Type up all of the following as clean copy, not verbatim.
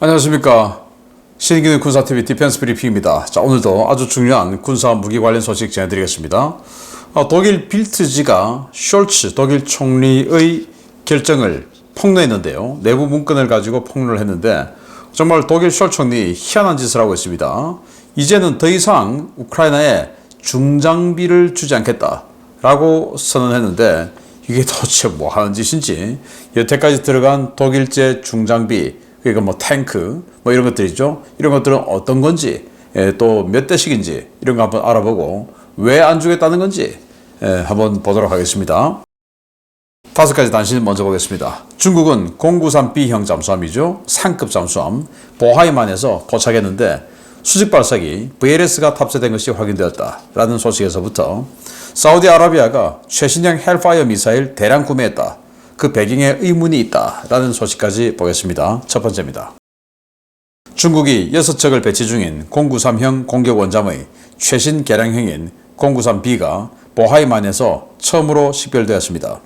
안녕하십니까. 신인기능 군사TV 디펜스 브리핑입니다. 자, 오늘도 아주 중요한 군사 무기 관련 소식 전해드리겠습니다. 독일 빌트지가 숄츠 독일 총리의 결정을 폭로했는데요. 내부 문건을 가지고 폭로를 했는데 정말 독일 숄츠 총리 희한한 짓을 하고 있습니다. 이제는 더 이상 우크라이나에 중장비를 주지 않겠다라고 선언했는데 이게 도대체 뭐 하는 짓인지, 여태까지 들어간 독일제 중장비, 그러니까 뭐 탱크 뭐 이런 것들이죠. 이런 것들은 어떤 건지, 또 몇 대씩인지 이런 거 한번 알아보고 왜 안 주겠다는 건지 한번 보도록 하겠습니다. 5가지 단신 먼저 보겠습니다. 중국은 093B형 잠수함이죠. 상급 잠수함 보하이만에서 도착했는데 수직 발사기 VLS가 탑재된 것이 확인되었다라는 소식에서부터 사우디아라비아가 최신형 헬파이어 미사일 대량 구매했다, 그 배경에 의문이 있다라는 소식까지 보겠습니다. 첫 번째입니다. 중국이 6척을 배치 중인 093형 공격 원잠의 최신 개량형인 093B가 보하이만에서 처음으로 식별되었습니다.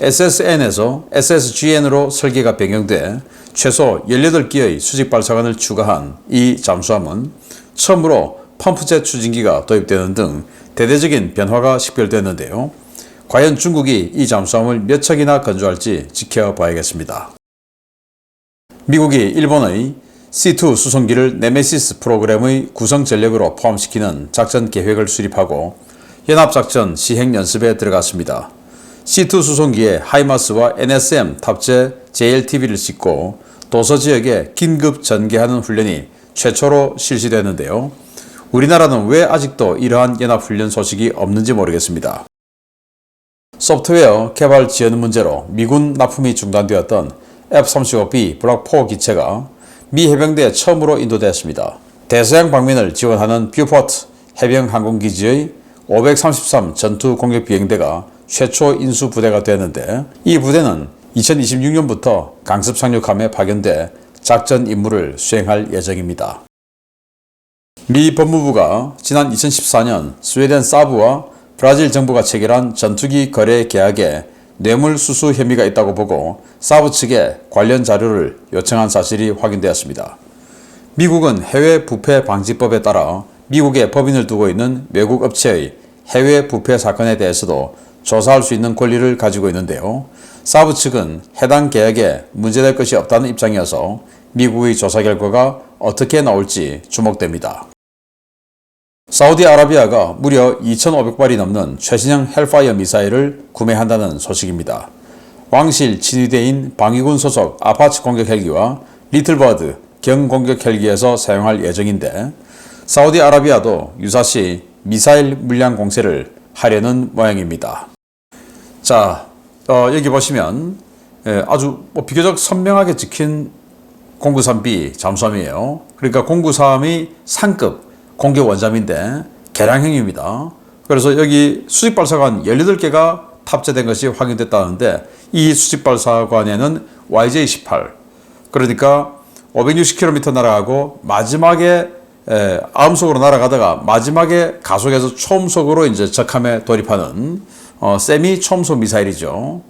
SSN에서 SSGN으로 설계가 변경돼 최소 18기의 수직 발사관을 추가한 이 잠수함은 처음으로 펌프젯 추진기가 도입되는 등 대대적인 변화가 식별됐는데요. 과연 중국이 이 잠수함을 몇 척이나 건조할지 지켜봐야겠습니다. 미국이 일본의 C2 수송기를 네메시스 프로그램의 구성 전력으로 포함시키는 작전 계획을 수립하고 연합작전 시행 연습에 들어갔습니다. C2 수송기에 하이마스와 NSM 탑재 JLTV를 싣고 도서 지역에 긴급 전개하는 훈련이 최초로 실시되는데요. 우리나라는 왜 아직도 이러한 연합훈련 소식이 없는지 모르겠습니다. 소프트웨어 개발 지연 문제로 미군 납품이 중단되었던 F-35B 블록 4 기체가 미 해병대에 처음으로 인도되었습니다. 대서양 방면을 지원하는 뷰포트 해병항공기지의 533 전투 공격 비행대가 최초 인수 부대가 되었는데, 이 부대는 2026년부터 강습 상륙함에 파견돼 작전 임무를 수행할 예정입니다. 미 법무부가 지난 2014년 스웨덴 사브와 브라질 정부가 체결한 전투기 거래 계약에 뇌물수수 혐의가 있다고 보고 사브 측에 관련 자료를 요청한 사실이 확인되었습니다. 미국은 해외 부패 방지법에 따라 미국에 법인을 두고 있는 외국 업체의 해외 부패 사건에 대해서도 조사할 수 있는 권리를 가지고 있는데요. 사브 측은 해당 계약에 문제될 것이 없다는 입장이어서 미국의 조사 결과가 어떻게 나올지 주목됩니다. 사우디아라비아가 무려 2,500발이 넘는 최신형 헬파이어 미사일을 구매한다는 소식입니다. 왕실 친위대인 방위군 소속 아파치 공격 헬기와 리틀버드 경공격 헬기에서 사용할 예정인데, 사우디아라비아도 유사시 미사일 물량 공세를 하려는 모양입니다. 자, 여기 보시면 아주 비교적 선명하게 찍힌 093B 잠수함이에요. 그러니까 093이 상급 공격 원잠인데 개량형입니다. 그래서 여기 수직발사관 18개가 탑재된 것이 확인됐다는데, 이 수직발사관에는 YJ-18, 그러니까 560km 날아가고 마지막에 아음속으로 날아가다가 마지막에 가속해서 초음속으로 이제 적함에 돌입하는 세미 초음속 미사일이죠.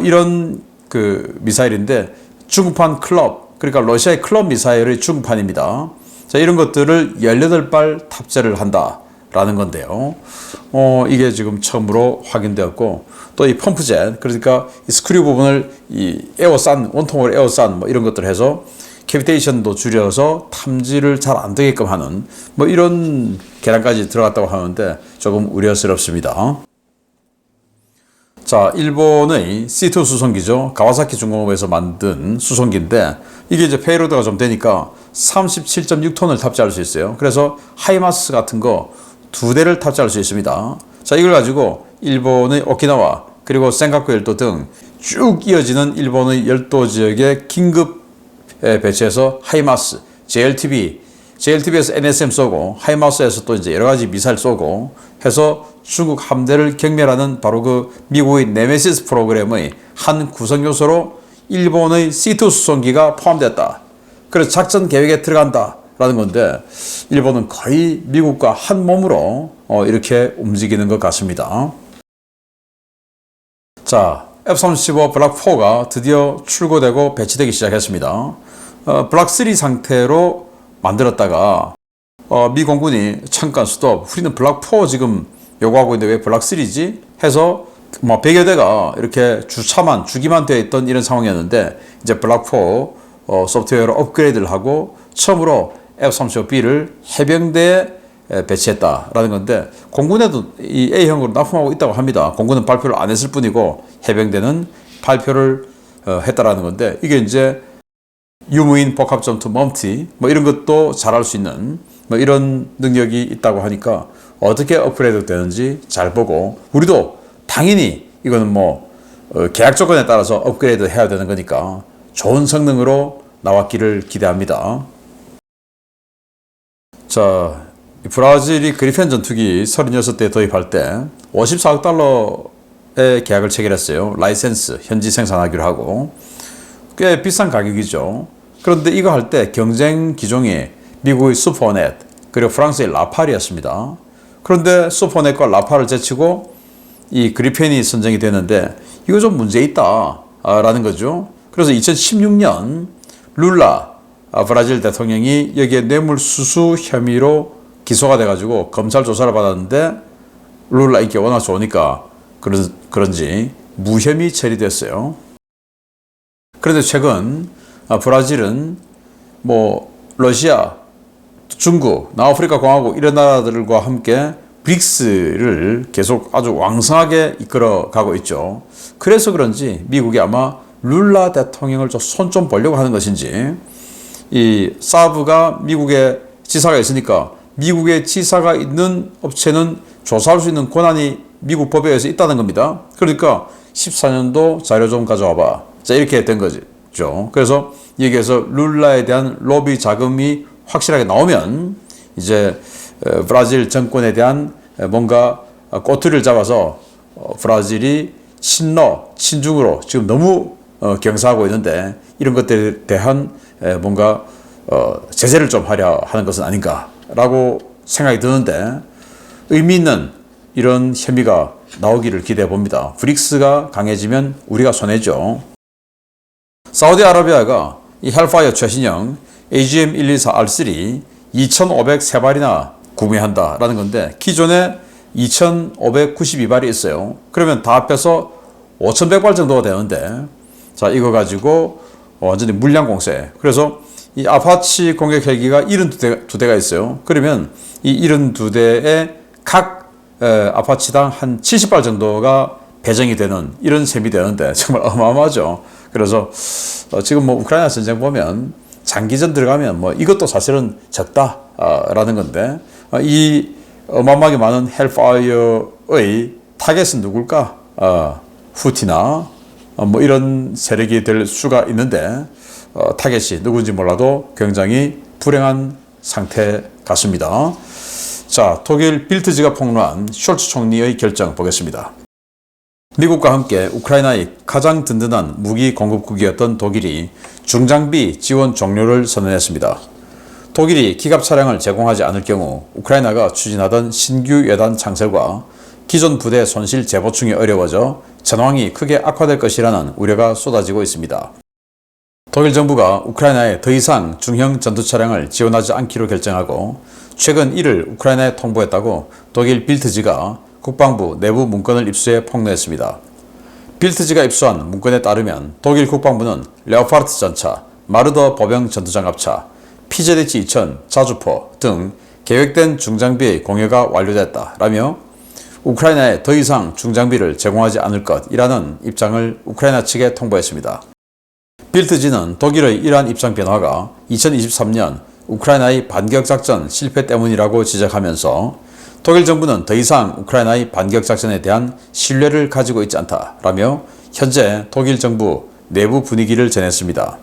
이런 그 미사일인데 중국판 클럽, 그러니까 러시아의 클럽 미사일의 중국판입니다. 자, 이런 것들을 18발 탑재를 한다라는 건데요. 이게 지금 처음으로 확인되었고, 또 이 펌프젯, 그러니까 이 스크류 부분을 이 에어싼, 원통으로 에어싼 뭐 이런 것들을 해서 캐비테이션도 줄여서 탐지를 잘 안 되게끔 하는 뭐 이런 계량까지 들어갔다고 하는데 조금 우려스럽습니다. 자, 일본의 C2 수송기죠. 가와사키 중공업에서 만든 수송기인데, 이게 이제 페이로드가 좀 되니까 37.6톤을 탑재할 수 있어요. 그래서 하이마스 같은 거 2대를 탑재할 수 있습니다. 자, 이걸 가지고 일본의 오키나와 그리고 센가쿠 열도 등 쭉 이어지는 일본의 열도 지역에 긴급 배치해서 하이마스, JLTV에서 NSM 쏘고 하이마스에서 또 이제 여러 가지 미사일 쏘고 해서 중국 함대를 경멸하는 바로 그 미국의 네메시스 프로그램의 한 구성 요소로 일본의 C2 수송기가 포함됐다. 그래서 작전 계획에 들어간다라는 건데, 일본은 거의 미국과 한 몸으로 이렇게 움직이는 것 같습니다. 자, F-35 블록 4가 드디어 출고되고 배치되기 시작했습니다. 블락3 상태로 만들었다가 미 공군이 잠깐 스톱, 우리는 블락4 지금 요구하고 있는데 왜 블락3지? 해서 뭐 100여 대가 이렇게 주기만 되어 있던 이런 상황이었는데 이제 블락4 소프트웨어로 업그레이드를 하고 처음으로 F-35B를 해병대에 배치했다라는 건데 공군에도 이 A형으로 납품하고 있다고 합니다. 공군은 발표를 안 했을 뿐이고 해병대는 발표를 했다라는 건데 이게 이제 유무인 복합전투 멈티 뭐 이런 것도 잘할 수 있는 뭐 이런 능력이 있다고 하니까 어떻게 업그레이드 되는지 잘 보고 우리도 당연히 이거는 뭐 계약 조건에 따라서 업그레이드 해야 되는 거니까 좋은 성능으로 나왔기를 기대합니다. 자, 브라질이 그리펜 전투기 36대 도입할 때 54억 달러의 계약을 체결했어요. 라이센스 현지 생산하기로 하고 꽤 비싼 가격이죠. 그런데 이거 할 때 경쟁 기종이 미국의 슈퍼넷 그리고 프랑스의 라팔이었습니다. 그런데 슈퍼넷과 라팔을 제치고 이 그리펜이 선정이 되는데 이거 좀 문제 있다 라는 거죠. 그래서 2016년 룰라 브라질 대통령이 여기에 뇌물수수 혐의로 기소가 돼가지고 검찰 조사를 받았는데 룰라 인기가 워낙 좋으니까 그런지 무혐의 처리됐어요. 그런데 최근 브라질은 뭐 러시아, 중국, 남아프리카 공화국 이런 나라들과 함께 브릭스를 계속 아주 왕성하게 이끌어 가고 있죠. 그래서 그런지 미국이 아마 룰라 대통령을 손 좀 보려고 하는 것인지 이 사브가 미국에 지사가 있으니까 미국에 지사가 있는 업체는 조사할 수 있는 권한이 미국 법에 의해서 있다는 겁니다. 그러니까 14년도 자료 좀 가져와봐. 자, 이렇게 된 거죠. 그래서 여기에서 룰라에 대한 로비 자금이 확실하게 나오면 이제 브라질 정권에 대한 뭔가 꼬투리를 잡아서 브라질이 친중으로 지금 너무 경사하고 있는데 이런 것들에 대한 뭔가 제재를 좀 하려 하는 것은 아닌가라고 생각이 드는데 의미 있는 이런 혐의가 나오기를 기대해 봅니다. 브릭스가 강해지면 우리가 손해죠. 사우디아라비아가 이 헬파이어 최신형 AGM-124R3 2,503발이나 구매한다라는 건데 기존에 2,592발이 있어요. 그러면 다 합해서 5,100발 정도가 되는데 자, 이거 가지고 완전히 물량 공세. 그래서 이 아파치 공격 헬기가 72대가 있어요. 그러면 이 72대에 각 아파치당 한 70발 정도가 배정이 되는 이런 셈이 되는데 정말 어마어마하죠. 그래서 지금 뭐 우크라이나 전쟁 보면 장기전 들어가면 뭐 이것도 사실은 적다라는 건데 이 어마어마하게 많은 헬파이어의 타겟은 누굴까? 후티나 뭐 이런 세력이 될 수가 있는데 타겟이 누군지 몰라도 굉장히 불행한 상태 같습니다. 자, 독일 빌트지가 폭로한 숄츠 총리의 결정 보겠습니다. 미국과 함께 우크라이나의 가장 든든한 무기 공급국이었던 독일이 중장비 지원 종료를 선언했습니다. 독일이 기갑 차량을 제공하지 않을 경우 우크라이나가 추진하던 신규 여단 창설과 기존 부대 손실 재보충이 어려워져 전황이 크게 악화될 것이라는 우려가 쏟아지고 있습니다. 독일 정부가 우크라이나에 더 이상 중형 전투 차량을 지원하지 않기로 결정하고 최근 이를 우크라이나에 통보했다고 독일 빌트지가 국방부 내부 문건을 입수해 폭로했습니다. 빌트지가 입수한 문건에 따르면 독일 국방부는 레오파르트 전차, 마르더 보병 전투장갑차, PZH-2000 자주포 등 계획된 중장비의 공여가 완료됐다라며 우크라이나에 더 이상 중장비를 제공하지 않을 것이라는 입장을 우크라이나 측에 통보했습니다. 빌트지는 독일의 이러한 입장 변화가 2023년 우크라이나의 반격작전 실패 때문이라고 지적하면서 독일 정부는 더 이상 우크라이나의 반격작전에 대한 신뢰를 가지고 있지 않다라며 현재 독일 정부 내부 분위기를 전했습니다.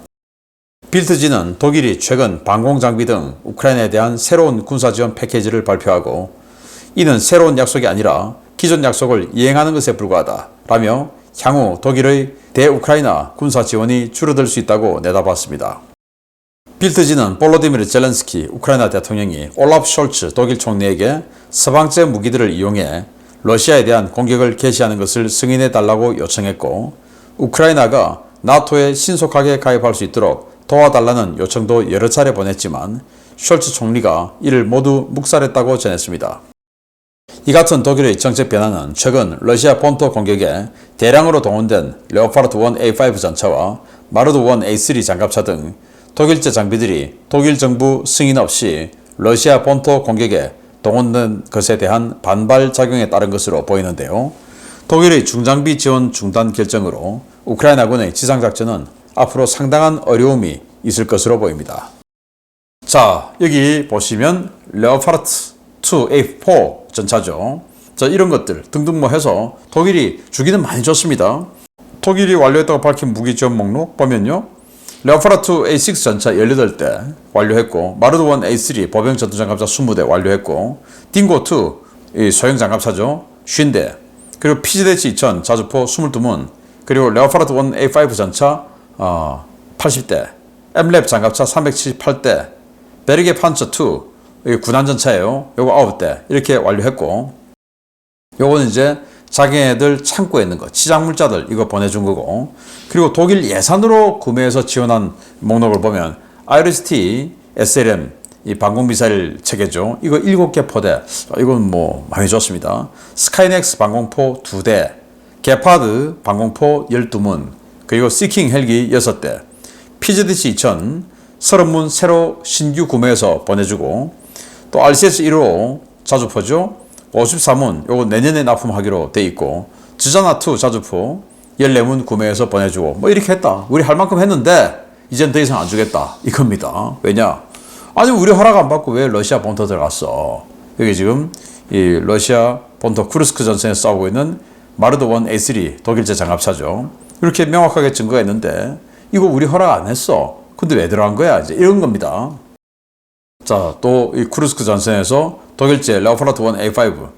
빌트지는 독일이 최근 방공장비 등 우크라이나에 대한 새로운 군사지원 패키지를 발표하고 이는 새로운 약속이 아니라 기존 약속을 이행하는 것에 불과하다라며 향후 독일의 대우크라이나 군사지원이 줄어들 수 있다고 내다봤습니다. 빌트지는 볼로디미르 젤렌스키 우크라이나 대통령이 올라프 숄츠 독일 총리에게 서방제 무기들을 이용해 러시아에 대한 공격을 개시하는 것을 승인해 달라고 요청했고 우크라이나가 나토에 신속하게 가입할 수 있도록 도와달라는 요청도 여러 차례 보냈지만 숄츠 총리가 이를 모두 묵살했다고 전했습니다. 이 같은 독일의 정책 변화는 최근 러시아 본토 공격에 대량으로 동원된 레오파르트 1A5 전차와 마르드 1A3 장갑차 등 독일제 장비들이 독일 정부 승인 없이 러시아 본토 공격에 동원된 것에 대한 반발 작용에 따른 것으로 보이는데요. 독일의 중장비 지원 중단 결정으로 우크라이나군의 지상작전은 앞으로 상당한 어려움이 있을 것으로 보입니다. 자, 여기 보시면 레오파르트 2A4 전차죠. 자, 이런 것들 등등 뭐 해서 독일이 주기는 많이 줬습니다. 독일이 완료했다고 밝힌 무기 지원 목록 보면요. 레오파르트 A6 전차 18대 완료했고, 마르드 1A3 보병 전투장갑차 20대 완료했고, 딩고2 소형 장갑차죠 50대, 그리고 PZ-2000 자주포 22문, 그리고 레오파르트 1A5 전차 80대, 엠랩 장갑차 378대, 베르게 판처2 군안전차예요. 요거 9대 이렇게 완료했고, 요거는 이제 자기네들 창고에 있는 거, 치장물자들 이거 보내준 거고, 그리고 독일 예산으로 구매해서 지원한 목록을 보면 IRIS-T SLM 이 방공미사일 체계죠. 이거 7개 포대, 이건 뭐 많이 좋습니다. 스카이넥스 방공포 2대, 게파드 방공포 12문, 그리고 시킹 헬기 6대, PZC-2000 30문 새로 신규 구매해서 보내주고, 또 RCS-1호 자주포죠 54문, 요거 내년에 납품하기로 돼 있고, 지자나2 자주포 14문 구매해서 보내주고, 뭐 이렇게 했다. 우리 할 만큼 했는데 이젠 더 이상 안 주겠다 이겁니다. 왜냐? 아니 우리 허락 안 받고 왜 러시아 본토 들어갔어? 여기 지금 이 러시아 본토 쿠르스크 전선에 싸우고 있는 마르드 1A3 독일제 장갑차죠. 이렇게 명확하게 증거가 있는데 이거 우리 허락 안 했어. 근데 왜 들어간 거야? 이제 이런 겁니다. 자, 또 이 쿠르스크 전선에서 독일제 레오파르트 1A5,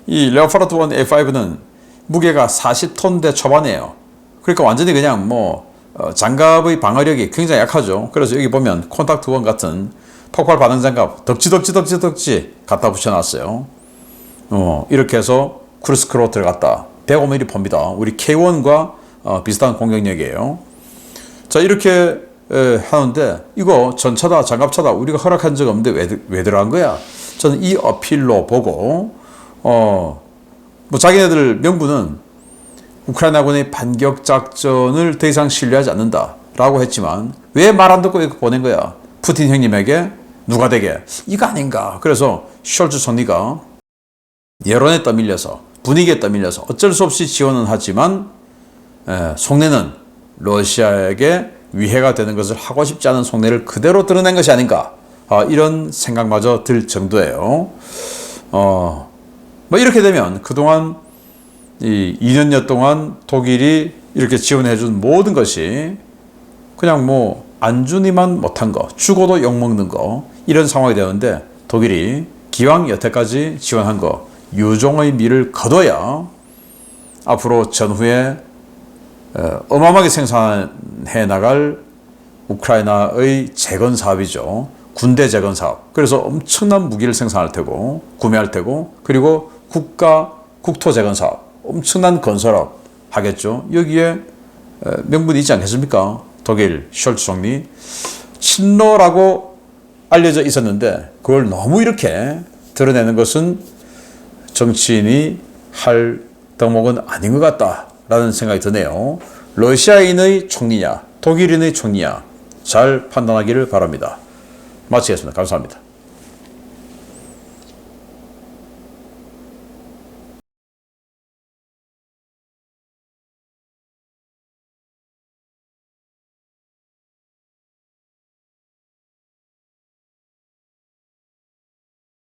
이 레오파르트 1A5는 무게가 40톤대 초반이에요. 그러니까 완전히 그냥 뭐 장갑의 방어력이 굉장히 약하죠. 그래서 여기 보면 콘탁트 1 같은 폭발 반응 장갑 덕지 갖다 붙여놨어요. 이렇게 해서 쿠르스크로 들어갔다. 105mm 봅니다. 우리 K1과 비슷한 공격력이에요. 자, 이렇게 하는데 이거 전차다 장갑차다 우리가 허락한 적 없는데 왜 들어간 거야? 저는 이 어필로 보고 뭐 자기네들 명분은 우크라이나군의 반격 작전을 더 이상 신뢰하지 않는다 라고 했지만 왜 말 안 듣고 이렇게 보낸 거야? 푸틴 형님에게 누가 되게? 이거 아닌가? 그래서 숄츠 총리가 여론에 떠밀려서 분위기에 떠밀려서 어쩔 수 없이 지원은 하지만 속내는 러시아에게 위해가 되는 것을 하고 싶지 않은 속내를 그대로 드러낸 것이 아닌가, 이런 생각마저 들 정도예요. 뭐 이렇게 되면 그동안 이 2년여 동안 독일이 이렇게 지원해준 모든 것이 그냥 뭐 안 주니만 못한 거, 죽어도 욕먹는 거, 이런 상황이 되는데 독일이 기왕 여태까지 지원한 거 유종의 미를 거둬야 앞으로 전후에 어마어마하게 생산해 나갈 우크라이나의 재건 사업이죠. 군대 재건 사업. 그래서 엄청난 무기를 생산할 테고 구매할 테고, 그리고 국토 재건 사업, 엄청난 건설업 하겠죠. 여기에 명분이 있지 않겠습니까? 독일 숄츠 총리 친러라고 알려져 있었는데 그걸 너무 이렇게 드러내는 것은 정치인이 할 덕목은 아닌 것 같다라는 생각이 드네요. 러시아인의 총리냐 독일인의 총리냐 잘 판단하기를 바랍니다. 마치겠습니다. 감사합니다.